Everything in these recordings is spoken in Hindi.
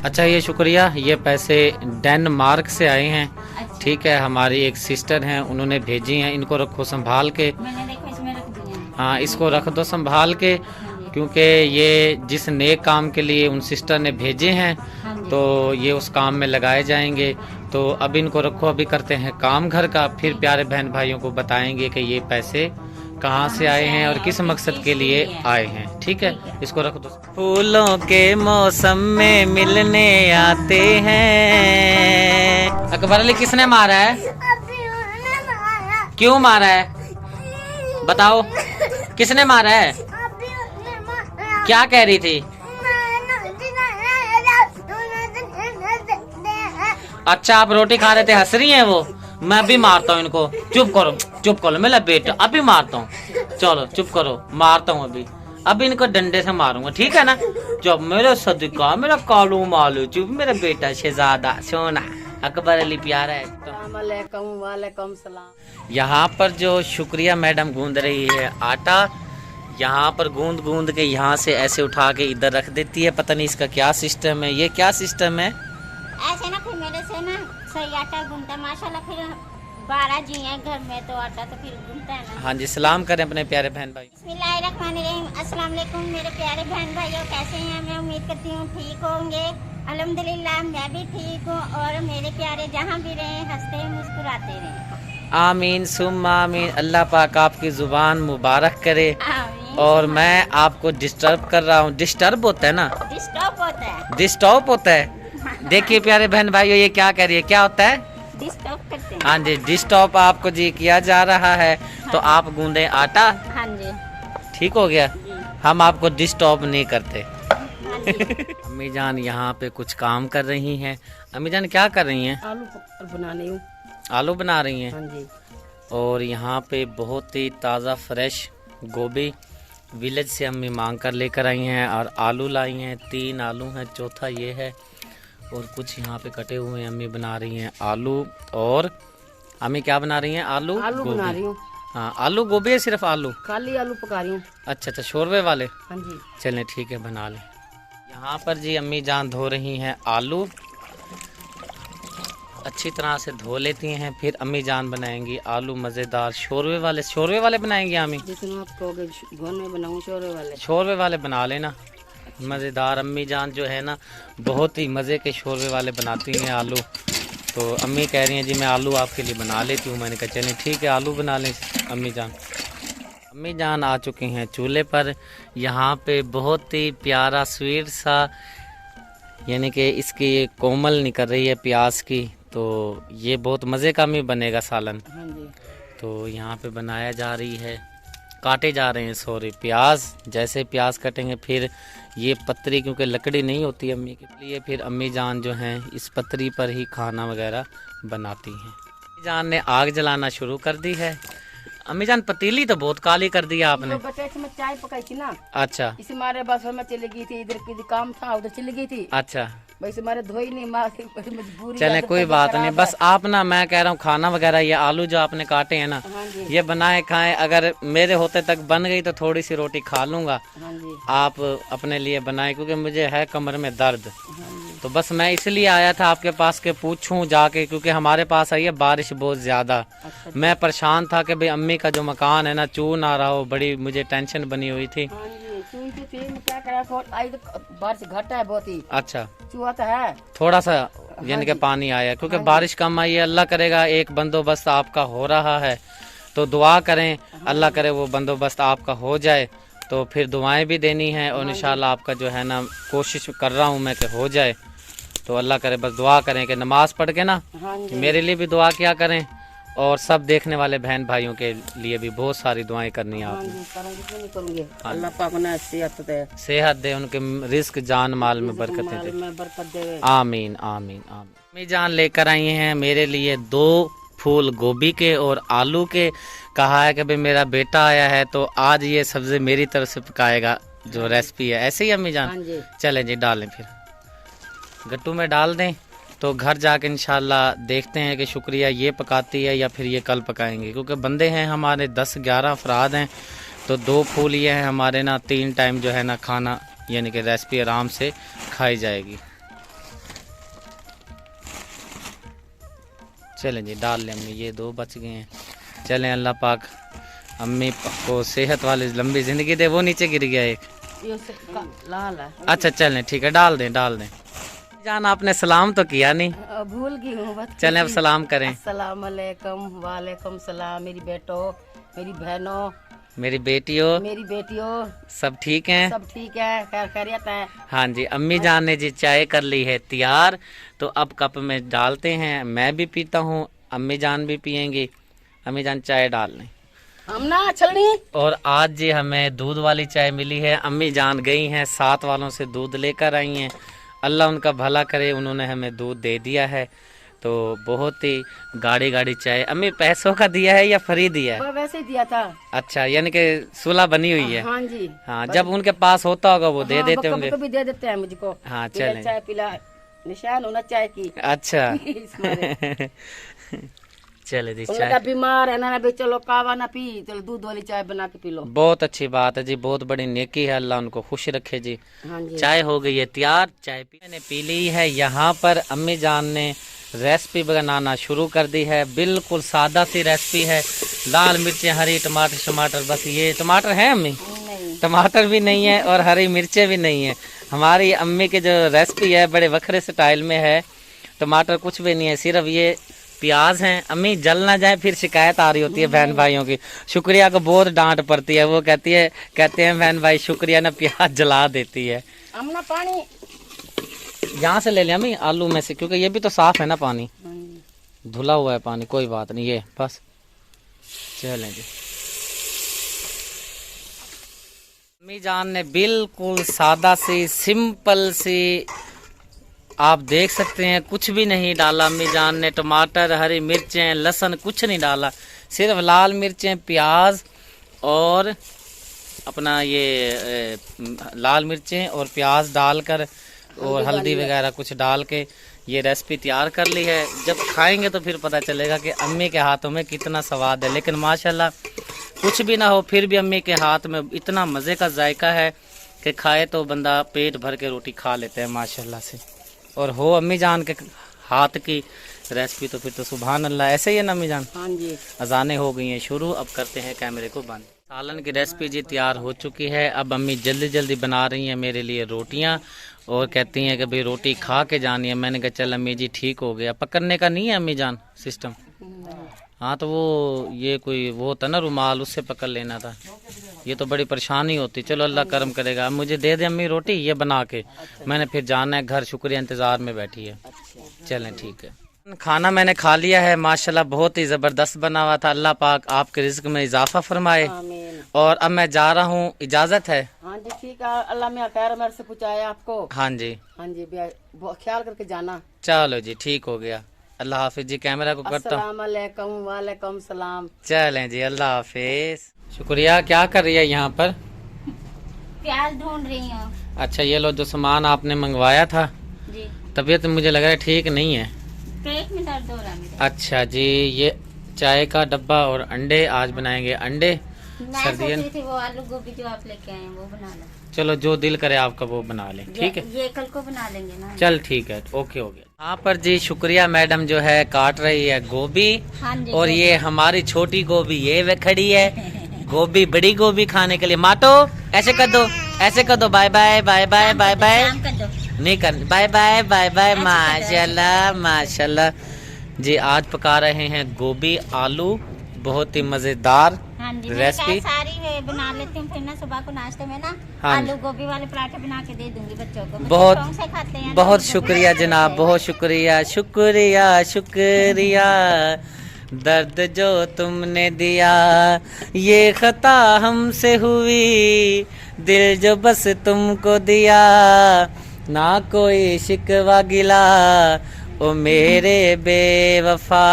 अच्छा ये शुक्रिया, ये पैसे डेनमार्क से आए हैं। अच्छा। ठीक है, हमारी एक सिस्टर हैं, उन्होंने भेजी हैं। इनको रखो संभाल के। मैंने देखो इसमें रख दिया है। हाँ, इसको रख दो संभाल के, हाँ जी। क्योंकि ये जिस नेक काम के लिए उन सिस्टर ने भेजे हैं हाँ जी। तो ये उस काम में लगाए जाएंगे। तो अब इनको रखो, अभी करते हैं काम घर का, फिर प्यारे बहन भाइयों को बताएंगे कि ये पैसे कहाँ से आए हैं और किस मकसद के लिए आए हैं। ठीक है, इसको रख दो। फूलों के मौसम में मिलने आते हैं। अकबर अली किसने मारा है? क्यों मारा है बताओ, किसने मारा है? क्या कह रही थी? अच्छा आप रोटी खा रहे थे, हंस रही हैं वो। मैं भी मारता हूँ इनको। चुप करो, चुप करो मेरा बेटा, अभी मारता हूँ। चलो चुप करो, मारता हूँ अभी इनको डंडे से मारूंगा, ठीक है ना? जब मेरे सदका, मेरा कालू मालू, चुप मेरा बेटा शहजादा सोना अकबर अली प्यारा है। वालेकुम सलाम। यहाँ पर जो शुक्रिया मैडम गूंद रही है आटा, यहाँ पर गूंद गूंद के यहाँ से ऐसे उठा के इधर रख देती है। पता नहीं इसका क्या सिस्टम है, ये क्या सिस्टम है? ऐसे ना फिर मेरे से ना सही आटा गूंथता माशाल्लाह। फिर 12 जी हैं घर में तो आटा तो फिर गूंथता है ना। हाँ जी, सलाम करें अपने प्यारे बहन भाई। बिस्मिल्लाहिर्रहमानिर्रहीम। अस्सलाम वालेकुम मेरे प्यारे बहन भाइयों, कैसे हैं? मैं उम्मीद करती हूँ ठीक होंगे। अल्हम्दुलिल्लाह मैं भी ठीक हूँ, और मेरे प्यारे जहाँ भी रहे हंसते मुस्कुराते रहे। आमीन सुम्मा आमीन। अल्लाह पाक आपकी जुबान मुबारक करे। आमीन। और मैं आपको डिस्टर्ब कर रहा हूँ। डिस्टर्ब होता है ना? डिस्टर्ब होता है। डिस्टर्ब होता है। देखिए प्यारे बहन भाइयों, ये क्या कह रही है, क्या होता है? डिस्टर्ब करते हैं। हाँ जी, डिस्टर्ब आपको जी किया जा रहा है। तो आप गूंदे आटा, हाँ जी। ठीक हो गया। जी। हम आपको डिस्टर्ब नहीं करते। हाँ जी। अम्मी जान यहाँ पे कुछ काम कर रही हैं। अम्मी जान क्या कर रही हैं? आलू बना रही हूँ। आलू बना रही हैं। हाँ जी। और यहाँ पे बहुत ही ताज़ा फ्रेश गोभी विलेज से अम्मी मांग कर लेकर आई हैं। और आलू लाई हैं, 3 आलू हैं, चौथा ये है। और कुछ यहाँ पे कटे हुए हैं, अम्मी बना रही हैं आलू। और अम्मी क्या बना रही हैं? आलू बना रही हूँ। हाँ, आलू गोभी है, सिर्फ आलू? खाली आलू पका रही हूँ। अच्छा अच्छा, शोरबे वाले। हाँ जी। चलें ठीक है, बना लें। यहाँ पर जी अम्मी जान धो रही हैं आलू, अच्छी तरह से धो लेती हैं। फिर अम्मी जान बनाएंगी आलू मज़ेदार शोरबे वाले। शोरबे वाले बनाएंगी अम्मी? जितना आप कहोगे घर में बनाऊँ शोरबे वाले। शोरबे वाले बना लेना, मज़ेदार। अम्मी जान जो है ना बहुत ही मज़े के शोरबे वाले बनाती हैं आलू। तो अम्मी कह रही हैं जी मैं आलू आपके लिए बना लेती हूँ। मैंने कहा चलें ठीक है, आलू बना लें अम्मी जान। अम्मी जान आ चुकी हैं चूल्हे पर। यहाँ पे बहुत ही प्यारा स्वीट सा, यानी कि इसकी कोमल निकल रही है प्याज की। तो ये बहुत मज़े का अम्मी बनेगा सालन। हाँ जी। तो यहाँ पे बनाया जा रही है, काटे जा रहे हैं सॉरी प्याज। जैसे प्याज कटेंगे फिर ये पतरी, क्योंकि लकड़ी नहीं होती अम्मी के लिए, फिर अम्मी जान जो हैं इस पतरी पर ही खाना वगैरह बनाती हैं। अम्मी जान ने आग जलाना शुरू कर दी है। अम्मी जान पतीली तो बहुत काली कर दी आपने। इसमें चाय पकाई थी ना। अच्छा इसे मारे बस में चली गई थी, इधर की काम था उधर चली गई थी। अच्छा, वैसे मारे धोई नहीं, मजबूरी। चलें कोई बात नहीं। बस आप ना, मैं कह रहा हूँ खाना वगैरह ये आलू जो आपने काटे हैं ना, हाँ जी। ये बनाए खाएं। अगर मेरे होते तक बन गई तो थोड़ी सी रोटी खा लूँगा। हाँ जी। आप अपने लिए बनाए, क्योंकि मुझे है कमर में दर्द। हाँ जी। तो बस मैं इसलिए आया था आपके पास के पूछूं जाके, क्योंकि हमारे पास आई है बारिश बहुत ज़्यादा। अच्छा। मैं परेशान था कि भाई अम्मी का जो मकान है ना चू ना रहा हो, बड़ी मुझे टेंशन बनी हुई थी। हाँ जी, चूही तो थी, मैं क्या करा, आई तो बारिश घटा है बहुत ही। अच्छा, चूहा तो है थोड़ा सा यानी कि पानी आया, क्योंकि बारिश कम आई है। अल्लाह करेगा एक बंदोबस्त आपका हो रहा है, तो दुआ करें अल्लाह करे वो बंदोबस्त आपका हो जाए। तो फिर दुआएं भी देनी है, और इंशाल्लाह आपका जो है ना कोशिश कर रहा हूँ मैं कि हो जाए। तो अल्लाह करे बस दुआ करें कि नमाज पढ़ के ना हाँ जी। मेरे लिए भी दुआ किया करें, और सब देखने वाले बहन भाइयों के लिए भी बहुत सारी दुआएं करनी है हाँ आपने। जी, करूँगी क्यों नहीं करूँगी। अल्लाह पाक ने सेहत दे, सेहत दे, उनके रिस्क जान माल में बरकत माल दे। में बरकत दे। आमीन आमीन आमीन। अम्मी जान लेकर आई हैं मेरे लिए 2 फूल गोभी के और आलू के। कहा है कि भाई मेरा बेटा आया है तो आज ये सब्जी मेरी तरफ से पकाएगा, जो रेसिपी है। ऐसे ही अम्मी हाँ जान? जी। चलें जी, डालें फिर गट्टू में डाल दें। तो घर जाके इंशाल्लाह देखते हैं कि शुक्रिया ये पकाती है या फिर ये कल पकाएंगे, क्योंकि बंदे हैं हमारे 10-11 अफराद हैं। तो 2 फूल ये हैं हमारे ना, 3 टाइम जो है ना खाना यानी कि रेसिपी आराम से खाई जाएगी। चलें जी डाल लें अम्मी, ये 2 बच गए हैं। चलें अल्लाह पाक अम्मी को सेहत वाली लंबी ज़िंदगी दे। वो नीचे गिर गया एक, लाल है। अच्छा चलें ठीक है, डाल दें डाल दें। जान आपने सलाम तो किया नहीं, भूल गई हूँ बस। चलें अब सलाम करें। अस्सलाम वालेकुम। वालेकुम सलाम। मेरी बेटो, मेरी बहनों, मेरी बेटियों, मेरी बेटियों, सब ठीक हैं? सब ठीक है, खैर खैरियत है। हाँ जी, अम्मी जान ने जी चाय कर ली है तैयार, तो अब कप में डालते हैं। मैं भी पीता हूँ, अम्मी जान भी पियेंगी। अम्मी जान चाय डाल लें। हम ना छलनी। और आज जी हमें दूध वाली चाय मिली है। अम्मी जान गई हैं, 7 वालों से दूध लेकर आई हैं। अल्लाह उनका भला करे, उन्होंने हमें दूध दे दिया है। तो बहुत ही गाड़ी गाड़ी चाय। अम्मी पैसों का दिया है या फ्री दिया है? वो वैसे ही दिया था। अच्छा, यानी कि सुलह बनी हुई है। हाँ जी। हाँ, जब उनके पास होता होगा वो दे देते होंगे। कभी दे देते हैं मुझको। हाँ पिला चलें। चाय पिला, निशान होना चाय की। अच्छा इसमें। चले जी उन्होंने चाय। कहा बीमार है ना, भी चलो कावा ना पी, चलो दूध वाली चाय बना के पी लो। बहुत अच्छी बात है जी, बहुत बड़ी नेकी है, अल्लाह उनको खुश रखे जी। हाँ जी। चाय हो गई है तैयार, चाय मैंने पी ली है। यहाँ पर अम्मी जान ने रेसिपी बनाना शुरू कर दी है। बिल्कुल सादा सी रेसिपी है, लाल मिर्चें, हरी टमाटर टमाटर, बस ये टमाटर है अम्मी? नहीं। टमाटर भी नहीं है और हरी मिर्चें भी नहीं है। हमारी अम्मी की जो रेसिपी है बड़े वखरे स्टाइल में है, टमाटर कुछ भी नहीं है, सिर्फ ये प्याज हैं। अम्मी जल ना जाए फिर शिकायत आ रही होती है बहन भाइयों की। शुक्रिया को बहुत डांट पड़ती है, वो कहती है, कहते हैं बहन भाई शुक्रिया ना प्याज जला देती है। हम ना पानी यहाँ से ले लिया अम्मी, आलू में से, क्योंकि ये भी तो साफ है ना पानी, हाँ। धुला हुआ है पानी, कोई बात नहीं, ये बस चलें जी। अम्मी जान ने बिल्कुल सादा सी सिंपल सी, आप देख सकते हैं, कुछ भी नहीं डाला अम्मी जान ने। टमाटर, हरी मिर्चें, लहसुन कुछ नहीं डाला, सिर्फ लाल मिर्चें, प्याज और अपना ये लाल मिर्चें और प्याज डालकर और हल्दी वगैरह कुछ डाल के ये रेसिपी तैयार कर ली है। जब खाएंगे तो फिर पता चलेगा कि अम्मी के हाथों में कितना स्वाद है। लेकिन माशाल्लाह कुछ भी ना हो फिर भी अम्मी के हाथ में इतना मज़े का जायका है कि खाए तो बंदा पेट भर के रोटी खा लेते हैं माशाल्लाह से। और हो अम्मी जान के हाथ की रेसिपी तो फिर तो सुभान अल्लाह। ऐसे ही है ना अम्मी जान? हाँ जी। अजानें हो गई हैं शुरू, अब करते हैं कैमरे को बंद। सालन की रेसिपी जी तैयार हो चुकी है। अब अम्मी जल्दी जल्दी बना रही हैं मेरे लिए रोटियां और कहती हैं कि भाई रोटी खा के जानी है। मैंने कहा चल अम्मी जी ठीक हो गया। पकड़ने का नहीं है अम्मी जान सिस्टम? हाँ तो वो ये कोई वो होता ना रुमाल, उससे पकड़ लेना था, ये तो बड़ी परेशानी होती। चलो अल्लाह करम करेगा। अब मुझे दे दे अम्मी रोटी ये बना के, मैंने फिर जाना है घर। शुक्रिया, इंतज़ार में बैठी है। चलें ठीक है। खाना मैंने खा लिया है माशाल्लाह, बहुत ही ज़बरदस्त बना हुआ था। अल्लाह पाक आपके रिज़्क़ में इजाफा फरमाए। आमीन। और अब मैं जा रहा हूँ, इजाज़त है? हाँ जी ठीक है। अल्लाह में खैर मेरे से पूछाया आपको। हाँ जी। हाँ जी बहुत ख्याल करके जाना। चलो जी ठीक हो गया। अल्लाह हाफिज जी। कैमरा को करता हूँ। अस्सलाम वालेकुम। वालेकुम सलाम। चलें जी, अल्लाह हाफिज। शुक्रिया। क्या कर रही है यहाँ पर? प्याज ढूंढ रही हूँ। अच्छा ये लो जो सामान आपने मंगवाया था। जी। तबीयत मुझे लग रहा है ठीक नहीं है। पेट में दर्द हो रहा है मेरा। अच्छा जी, ये चाय का डब्बा और अंडे, आज बनाएंगे अंडे। मैं सर्दियों सोच रही थी वो आलू गोभी जो आप लेके आए हैं वो बना लो। चलो जो दिल करे आपका वो बना लें, ठीक है? ये कल को बना लेंगे ना। चल ठीक है, ओके हो गया। यहाँ पर जी शुक्रिया मैडम जो है काट रही है गोभी। हाँ जी। और ये हमारी छोटी गोभी ये वे खड़ी है। गोभी बड़ी गोभी खाने के लिए। माटो ऐसे कर दो, ऐसे कर दो। Bye bye bye bye bye bye. काम कर दो। नहीं कर, बाय बाय बाय बाय। माशाल्लाह माशाल्लाह जी। आज पका रहे हैं गोभी आलू, बहुत ही मजेदार हाँ जी। रेसिपी। सारी है बना लेती हूँ, फिर ना सुबह को नाश्ते में ना हाँ आलू गोभी वाले पराठे बना के दे दूंगी बच्चों को। बहुत शौक से खाते हैं ना, बहुत आलू गोभी शुक्रिया वाले जनाब, पराठे। बहुत शुक्रिया शुक्रिया शुक्रिया। दर्द जो तुमने दिया ये खता हमसे हुई, दिल जो बस तुमको दिया ना कोई शिकवा गिला, ओ मेरे बेवफा।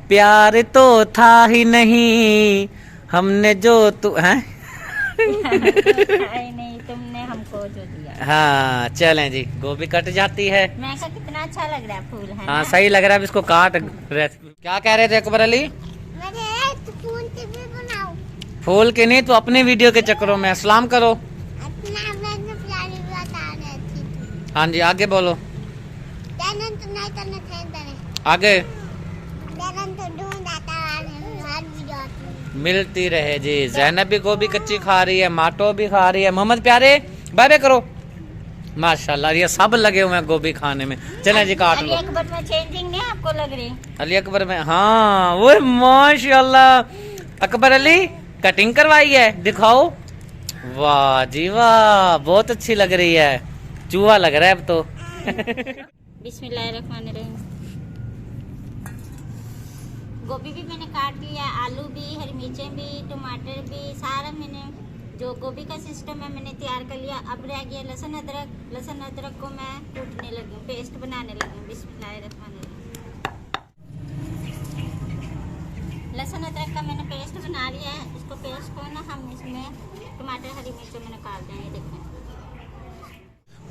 प्यार तो था ही नहीं हमने जो तू हैं। नहीं तुमने हमको जो दिया। हाँ चलें जी, गोभी कट जाती है। मैं कहा कितना अच्छा लग रहा है फूल है हाँ ना? सही लग रहा है, अब इसको काट। क्या कह रहे थे अकबर अली? फूल की भी बनाओ। फूल के नहीं तो अपने वीडियो के चक्करों में। अस्सलाम करो। अपना मैंने प्यारी बात आ रही थी। हाँ जी आगे बोलो, तो नहीं आगे। मिलती रहे जी। जैनब भी गोभी कच्ची खा रही है, माटो भी खा रही है। मोहम्मद प्यारे बाय बाय करो। माशाल्लाह ये सब लगे हुए हैं गोभी खाने में। चलें जी काट लो। अली अकबर में चेंजिंग नहीं आपको लग रही? अली अकबर में, हाँ वो माशाल्लाह अकबर अली कटिंग करवाई है, दिखाओ। वाह जी वाह, बहुत अच्छी लग रही है। चूहा लग रहा है अब तो। बिस्मिल्लाहिर्रहमानिर्रहीम। गोभी भी मैंने काट लिया, आलू भी, हरी मिर्चें भी, टमाटर भी, सारा मैंने जो गोभी का सिस्टम है मैंने तैयार कर लिया। अब रह गया लहसुन अदरक। लहसुन अदरक को मैं कूटने लगी हूँ, पेस्ट बनाने लगी हूँ। बिस्मिल्लाहिर्रहमानिर्रहीम। लहसुन अदरक का मैंने पेस्ट बना लिया है। इसको पेस्ट को ना हम इसमें टमाटर हरी मिर्चें मैंने काट देंगे। देखें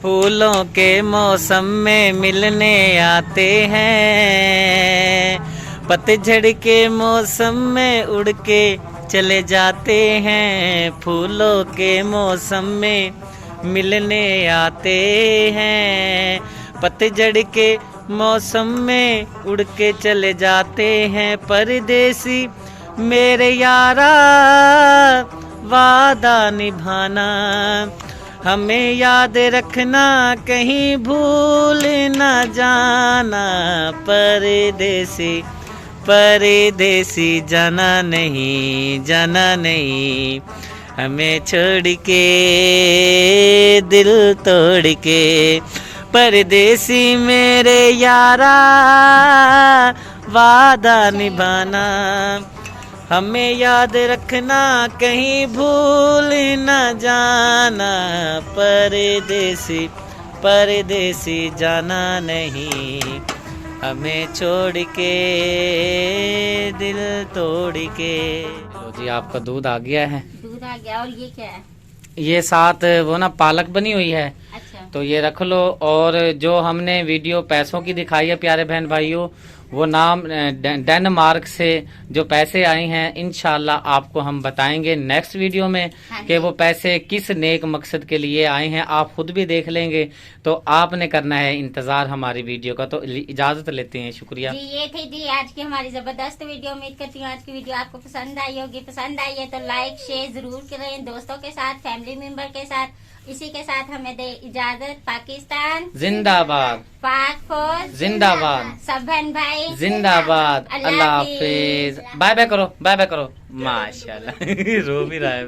फूलों के मौसम में मिलने आते हैं, पतझड़ के मौसम में उड़ के चले जाते हैं। फूलों के मौसम में मिलने आते हैं, पतझड़ के मौसम में उड़ के चले जाते हैं। परदेसी मेरे यारा वादा निभाना, हमें याद रखना कहीं भूल न जाना। परदेसी परदेसी जाना नहीं, जाना नहीं, हमें छोड़ के दिल तोड़ के। परदेसी मेरे यारा वादा निभाना, हमें याद रखना कहीं भूल न जाना। परदेसी परदेसी जाना नहीं, हमें छोड़ के दिल तोड़ के। लो जी आपका दूध आ गया है। दूध आ गया। और ये क्या है? ये साथ वो ना पालक बनी हुई है, अच्छा। तो ये रख लो। और जो हमने वीडियो पैसों की दिखाई है प्यारे बहन भाइयों, वो नाम डेनमार्क से जो पैसे आए हैं, इंशाल्लाह आपको हम बताएंगे नेक्स्ट वीडियो में हाँ कि वो पैसे किस नेक मकसद के लिए आए हैं। आप खुद भी देख लेंगे, तो आपने करना है इंतजार हमारी वीडियो का। तो इजाजत लेते हैं, शुक्रिया जी। ये थी जी आज की हमारी जबरदस्त वीडियो। उम्मीद करती हूँ आज की वीडियो आपको पसंद आई होगी। पसंद आई है तो लाइक शेयर जरूर करें, दोस्तों के साथ, फैमिली मेंबर के साथ। इसी के साथ हमें दे इजाजत। पाकिस्तान जिंदाबाद, पाक फौज जिंदाबाद, सब बहन भाई जिंदाबाद। अल्लाह हाफिज। बाय बाय करो, बाय बाय करो। माशाल्लाह रो भी रहा है।